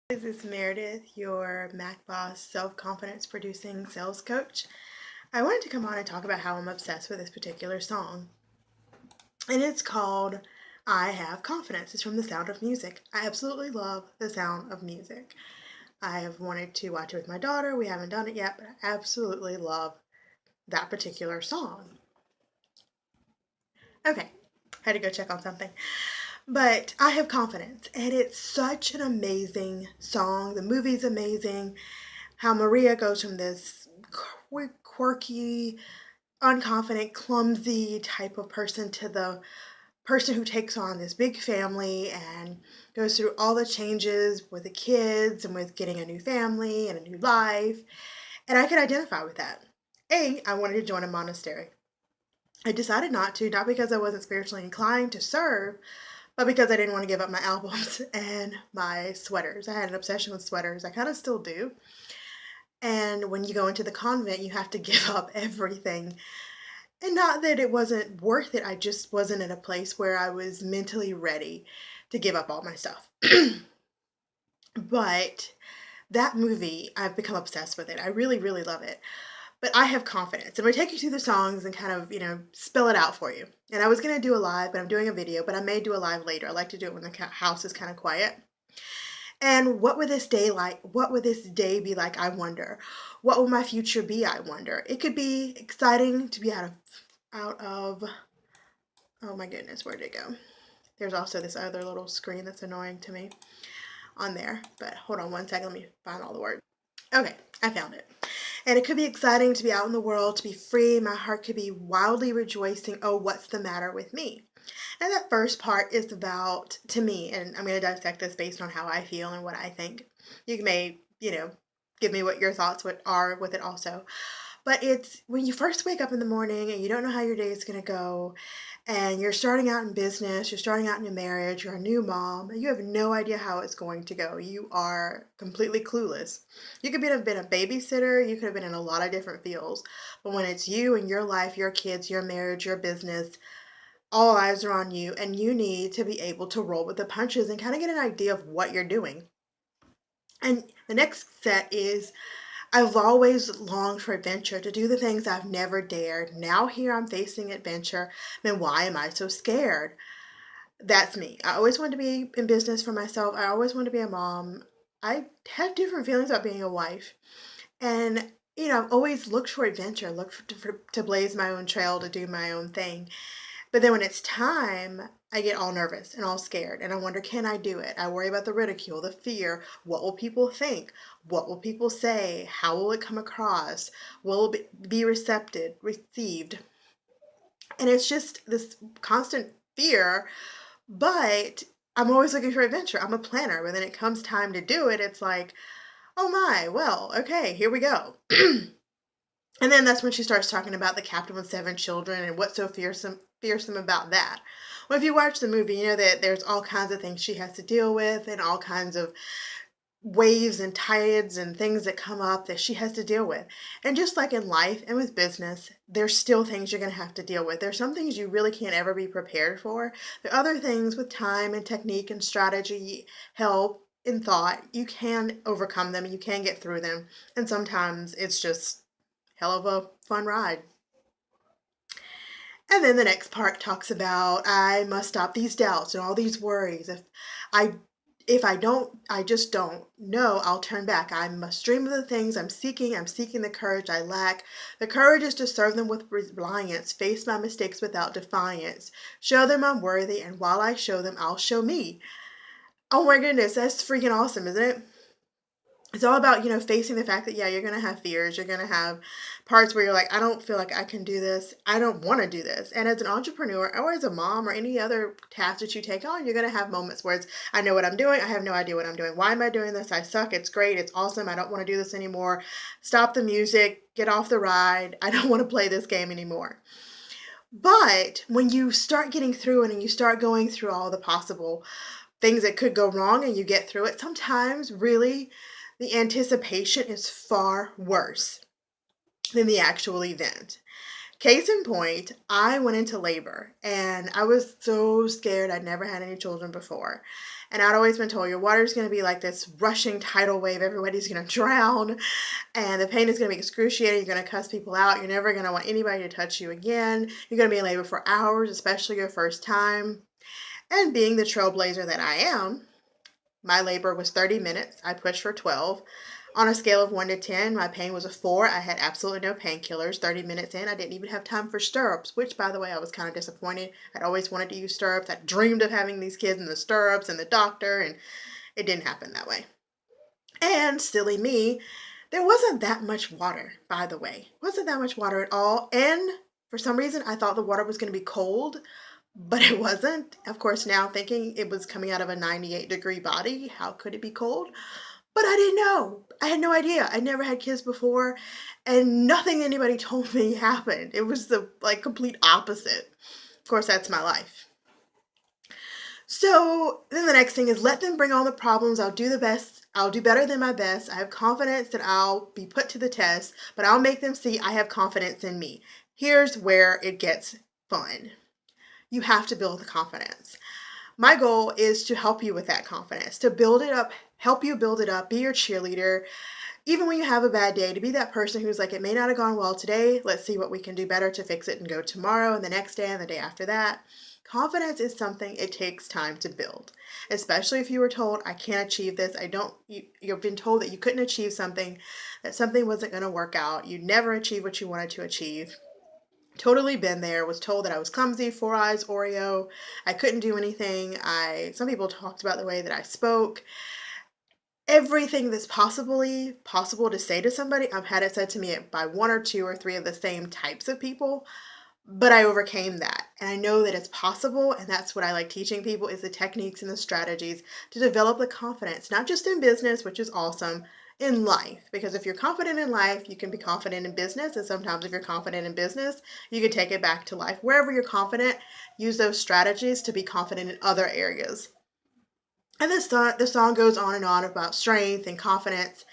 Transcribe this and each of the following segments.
This is Meredith, your Mac Boss self-confidence producing sales coach. I wanted to come on and talk about how I'm obsessed with this particular song. And it's called I Have Confidence. It's from The Sound of Music. I absolutely love The Sound of Music. I have wanted to watch it with my daughter. We haven't done it yet, but I absolutely love that particular song. Okay, had to go check on something. But I Have Confidence, and it's such an amazing song. The movie's amazing. How Maria goes from this quirky, unconfident, clumsy type of person to the person who takes on this big family and goes through all the changes with the kids and with getting a new family and a new life. And I could identify with that. I wanted to join a monastery. I decided not to, not because I wasn't spiritually inclined to serve, but because I didn't want to give up my albums and my sweaters. I had an obsession with sweaters. I kind of still do. And when you go into the convent, you have to give up everything. And not that it wasn't worth it, I just wasn't in a place where I was mentally ready to give up all my stuff. But that movie, I've become obsessed with it. I really, really love it. But I Have Confidence. I'm going to take you through the songs and kind of, spell it out for you. And I was going to do a live, but I'm doing a video, but I may do a live later. I like to do it when the house is kind of quiet. And what would this day like? What would this day be like? I wonder. What will my future be? I wonder. It could be exciting to be out of. Oh my goodness, where did it go? There's also this other little screen that's annoying to me on there. But hold on one second. Let me find all the words. Okay, I found it. And it could be exciting to be out in the world, to be free. My heart could be wildly rejoicing. Oh, what's the matter with me? And that first part is about, to me, and I'm going to dissect this based on how I feel and what I think. You may, give me what your thoughts are with it also. But it's when you first wake up in the morning and you don't know how your day is going to go, and you're starting out in business, you're starting out in your marriage, you're a new mom, and you have no idea how it's going to go. You are completely clueless. You could have been a babysitter, you could have been in a lot of different fields. But when it's you and your life, your kids, your marriage, your business, all eyes are on you, and you need to be able to roll with the punches and kind of get an idea of what you're doing. And the next set is I've always longed for adventure, to do the things I've never dared. Now here I'm facing adventure. Then why am I so scared? That's me. I always wanted to be in business for myself. I always wanted to be a mom. I had different feelings about being a wife. And, I've always looked for adventure, to blaze my own trail, to do my own thing. But then when it's time, I get all nervous and all scared, and I wonder, can I do it? I worry about the ridicule, the fear. What will people think? What will people say? How will it come across? Will it be received? And it's just this constant fear, but I'm always looking for adventure. I'm a planner. But then it comes time to do it, it's like, oh my, well, okay, here we go. And then that's when she starts talking about the captain with 7 children and what's so fearsome about that. Well, if you watch the movie, you know that there's all kinds of things she has to deal with and all kinds of waves and tides and things that come up that she has to deal with. And just like in life and with business, there's still things you're going to have to deal with. There's some things you really can't ever be prepared for. There are other things with time and technique and strategy, help, and thought, you can overcome them and you can get through them. And sometimes it's just hell of a fun ride. And then the next part talks about I must stop these doubts and all these worries. I if I don't, I just don't know, I'll turn back. I must dream of the things I'm seeking. I'm seeking the courage I lack. The courage is to serve them with reliance, face my mistakes without defiance, show them I'm worthy, and while I show them, I'll show me. Oh my goodness, that's freaking awesome, isn't it? It's all about, facing the fact that, yeah, you're going to have fears. You're going to have parts where you're like, I don't feel like I can do this. I don't want to do this. And as an entrepreneur or as a mom or any other task that you take on, you're going to have moments where it's, I know what I'm doing. I have no idea what I'm doing. Why am I doing this? I suck. It's great. It's awesome. I don't want to do this anymore. Stop the music. Get off the ride. I don't want to play this game anymore. But when you start getting through it and you start going through all the possible things that could go wrong and you get through it, sometimes really the anticipation is far worse than the actual event. Case in point, I went into labor and I was so scared. I'd never had any children before. And I'd always been told your water's going to be like this rushing tidal wave. Everybody's going to drown and the pain is going to be excruciating. You're going to cuss people out. You're never going to want anybody to touch you again. You're going to be in labor for hours, especially your first time. And being the trailblazer that I am, my labor was 30 minutes. I pushed for 12. On a scale of 1 to 10, my pain was a 4. I had absolutely no painkillers. 30 minutes in, I didn't even have time for stirrups, which, by the way, I was kind of disappointed. I'd always wanted to use stirrups. I dreamed of having these kids in the stirrups and the doctor, and it didn't happen that way. And silly me, there wasn't that much water, by the way. Wasn't that much water at all. And for some reason, I thought the water was going to be cold, but it wasn't. Of course, now thinking it was coming out of a 98-degree body, how could it be cold? But I didn't know. I had no idea. I'd never had kids before, and nothing anybody told me happened. It was the complete opposite. Of course, that's my life. So then the next thing is let them bring on the problems. I'll do the best. I'll do better than my best. I have confidence that I'll be put to the test, but I'll make them see I have confidence in me. Here's where it gets fun. You have to build the confidence. My goal is to help you with that confidence, to build it up, help you build it up, be your cheerleader. Even when you have a bad day, to be that person who's like, it may not have gone well today. Let's see what we can do better to fix it and go tomorrow and the next day and the day after that. Confidence is something it takes time to build, especially if you were told, I can't achieve this. You've been told that you couldn't achieve something, that something wasn't going to work out. You never achieved what you wanted to achieve. Totally been there, was told that I was clumsy, 4 eyes, Oreo. I couldn't do anything. Some people talked about the way that I spoke. Everything that's possible to say to somebody, I've had it said to me by 1 or 2 or 3 of the same types of people, but I overcame that. And I know that it's possible, and that's what I like teaching people is the techniques and the strategies to develop the confidence, not just in business, which is awesome, in life. Because if you're confident in life, you can be confident in business. And sometimes if you're confident in business, you can take it back to life. Wherever you're confident, use those strategies to be confident in other areas. And the song goes on and on about strength and confidence.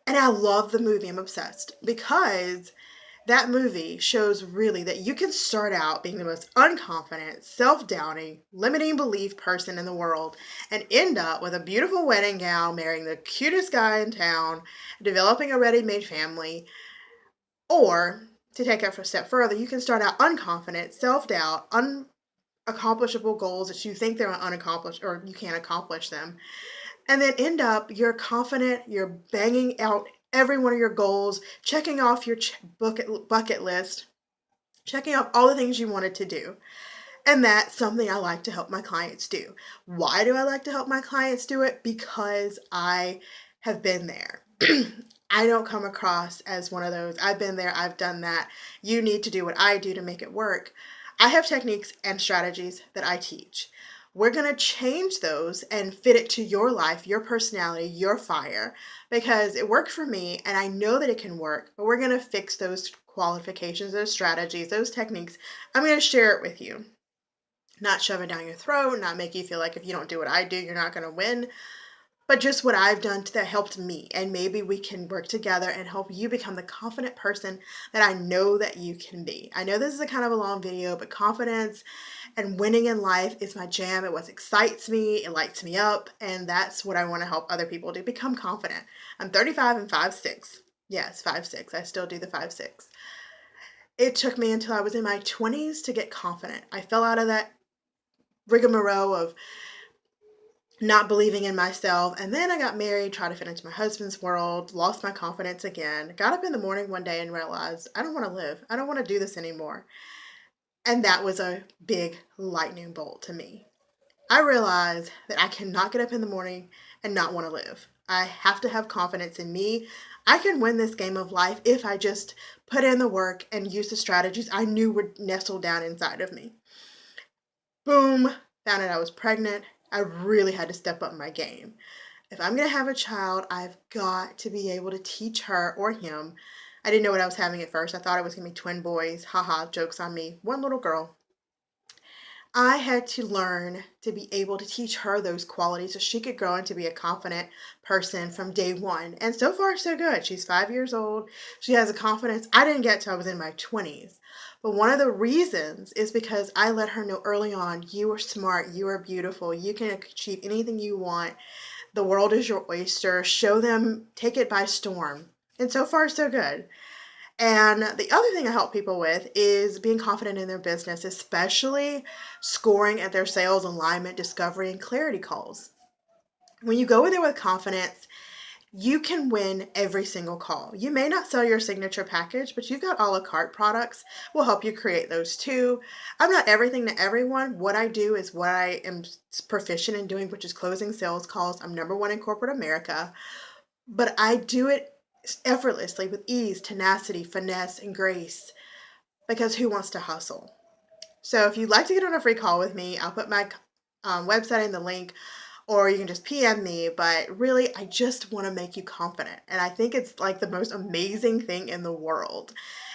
And I love the movie. I'm obsessed because that movie shows really that you can start out being the most unconfident, self-doubting, limiting belief person in the world and end up with a beautiful wedding gown, marrying the cutest guy in town, developing a ready-made family. Or, to take it a step further, you can start out unconfident, self-doubt, unaccomplishable goals that you think they're unaccomplished or you can't accomplish them. And then end up, you're confident, you're banging out every one of your goals, checking off your bucket list, checking off all the things you wanted to do. And that's something I like to help my clients do. Why do I like to help my clients do it? Because I have been there. I don't come across as one of those, I've been there, I've done that. You need to do what I do to make it work. I have techniques and strategies that I teach. We're going to change those and fit it to your life, your personality, your fire, because it worked for me and I know that it can work, but we're going to fix those qualifications, those strategies, those techniques. I'm going to share it with you. Not shove it down your throat, not make you feel like if you don't do what I do, you're not going to win, but just what I've done that helped me. And maybe we can work together and help you become the confident person that I know that you can be. I know this is a kind of a long video, but confidence and winning in life is my jam. It what excites me, it lights me up, and that's what I want to help other people do. Become confident. I'm 35 and 5'6". Yes, 5'6". I still do the 5'6". It took me until I was in my 20s to get confident. I fell out of that rigmarole of not believing in myself. And then I got married, tried to fit into my husband's world, lost my confidence again, got up in the morning one day and realized I don't want to live. I don't want to do this anymore. And that was a big lightning bolt to me. I realized that I cannot get up in the morning and not want to live. I have to have confidence in me. I can win this game of life if I just put in the work and use the strategies I knew were nestled down inside of me. Boom, found out I was pregnant. I really had to step up my game. If I'm going to have a child, I've got to be able to teach her or him. I didn't know what I was having at first. I thought it was going to be twin boys. Haha, joke's on me. One little girl. I had to learn to be able to teach her those qualities so she could grow into be a confident person from day one. And so far, so good. She's 5 years old. She has a confidence I didn't get till I was in my 20s. But one of the reasons is because I let her know early on, you are smart, you are beautiful, you can achieve anything you want. The world is your oyster. Show them, take it by storm. And so far, so good. And the other thing I help people with is being confident in their business, especially scoring at their sales alignment, discovery, and clarity calls. When you go in there with confidence, you can win every single call. You may not sell your signature package, but you've got a la carte products. We'll help you create those too. I'm not everything to everyone. What I do is what I am proficient in doing, which is closing sales calls. I'm number one in corporate America, but I do it effortlessly with ease, tenacity, finesse, and grace because who wants to hustle? So if you'd like to get on a free call with me, I'll put my website in the link, or you can just PM me. But really, I just want to make you confident. And I think it's like the most amazing thing in the world.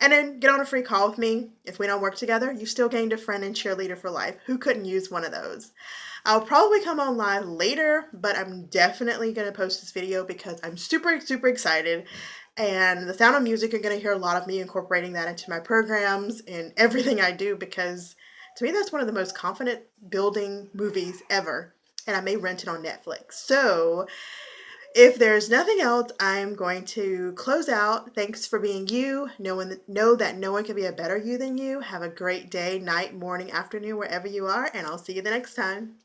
And then get on a free call with me. If we don't work together, you still gained a friend and cheerleader for life. Who couldn't use one of those? I'll probably come on live later, but I'm definitely going to post this video because I'm super, super excited. And The Sound of Music, you're going to hear a lot of me incorporating that into my programs and everything I do because to me, that's one of the most confident building movies ever. And I may rent it on Netflix. So if there's nothing else, I'm going to close out. Thanks for being you. Know that no one can be a better you than you. Have a great day, night, morning, afternoon, wherever you are. And I'll see you the next time.